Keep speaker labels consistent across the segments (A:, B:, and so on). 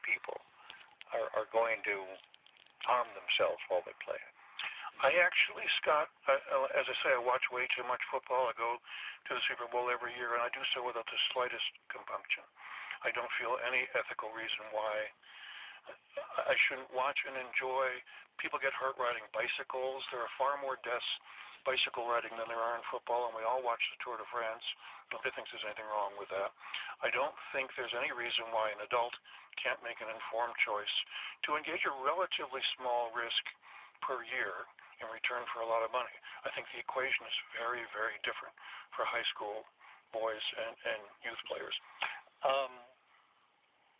A: people are going to harm themselves while they play it?
B: I actually, Scott, as I say, I watch way too much football. I go to the Super Bowl every year, and I do so without the slightest compunction. I don't feel any ethical reason why I shouldn't watch and enjoy. People get hurt riding bicycles. There are far more deaths bicycle riding than there are in football, and we all watch the Tour de France. Nobody thinks there's anything wrong with that. I don't think there's any reason why an adult can't make an informed choice to engage a relatively small risk per year in return for a lot of money. I think the equation is very, very different for high school boys and youth players.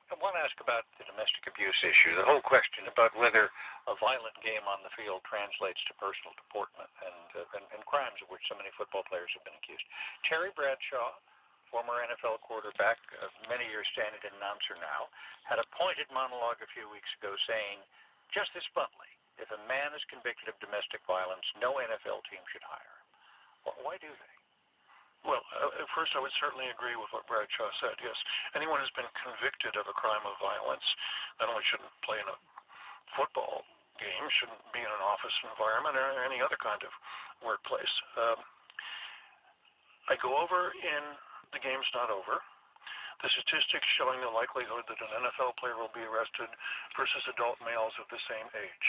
A: I want to ask about the domestic abuse issue, the whole question about whether a violent game on the field translates to personal deportment and crimes of which so many football players have been accused. Terry Bradshaw, former NFL quarterback, many years standing announcer now, had a pointed monologue a few weeks ago saying, just this bluntly, if a man is convicted of domestic violence, no NFL team should hire him. Well, why do they?
B: Well, first, I would certainly agree with what Bradshaw said. Yes, anyone who's been convicted of a crime of violence not only shouldn't play in a football game, shouldn't be in an office environment or any other kind of workplace. I go over in The Game's Not Over the statistics showing the likelihood that an NFL player will be arrested versus adult males of the same age.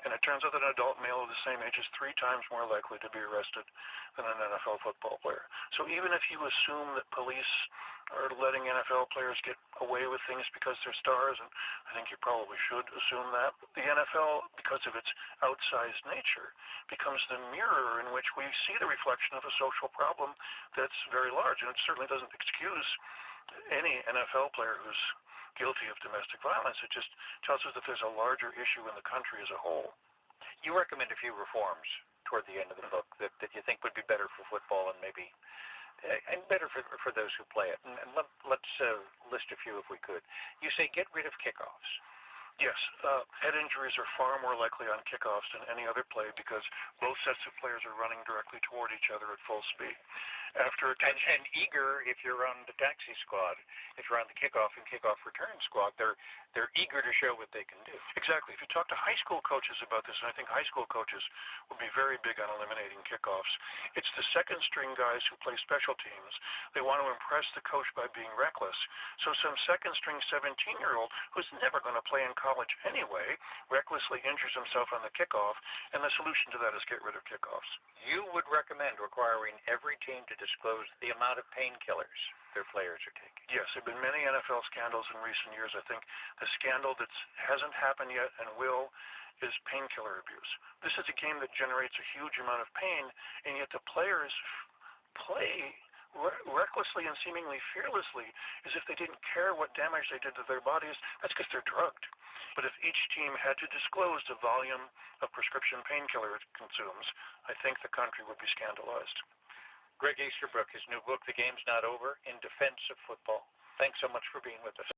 B: And it turns out that an adult male of the same age is 3 times more likely to be arrested than an NFL football player. So even if you assume that police are letting NFL players get away with things because they're stars, and I think you probably should assume that, the NFL, because of its outsized nature, becomes the mirror in which we see the reflection of a social problem that's very large. And it certainly doesn't excuse any NFL player who's guilty of domestic violence. It just tells us that there's a larger issue in the country as a whole.
A: You recommend a few reforms toward the end of the book that you think would be better for football and maybe and better for those who play it. And let's list a few if we could. You say get rid of kickoffs.
B: Yes, head injuries are far more likely on kickoffs than any other play because both sets of players are running directly toward each other at full speed.
A: And eager, if you're on the taxi squad, if you're on the kickoff and kickoff return squad, they're eager to show what they can do.
B: Exactly. If you talk to high school coaches about this, and I think high school coaches would be very big on eliminating kickoffs, it's the second string guys who play special teams. They want to impress the coach by being reckless. So some second string 17-year-old who's never going to play in college anyway recklessly injures himself on the kickoff, and the solution to that is get rid of kickoffs.
A: You would recommend requiring every team to disclose the amount of painkillers their players are taking?
B: Yes, there have been many NFL scandals in recent years. I think the scandal that hasn't happened yet and will is painkiller abuse. This is a game that generates a huge amount of pain, and yet the players play recklessly and seemingly fearlessly as if they didn't care what damage they did to their bodies. That's because they're drugged. But if each team had to disclose the volume of prescription painkiller it consumes, I think the country would be scandalized.
A: Greg Easterbrook, his new book, The Game's Not Over, In Defense of Football. Thanks so much for being with us.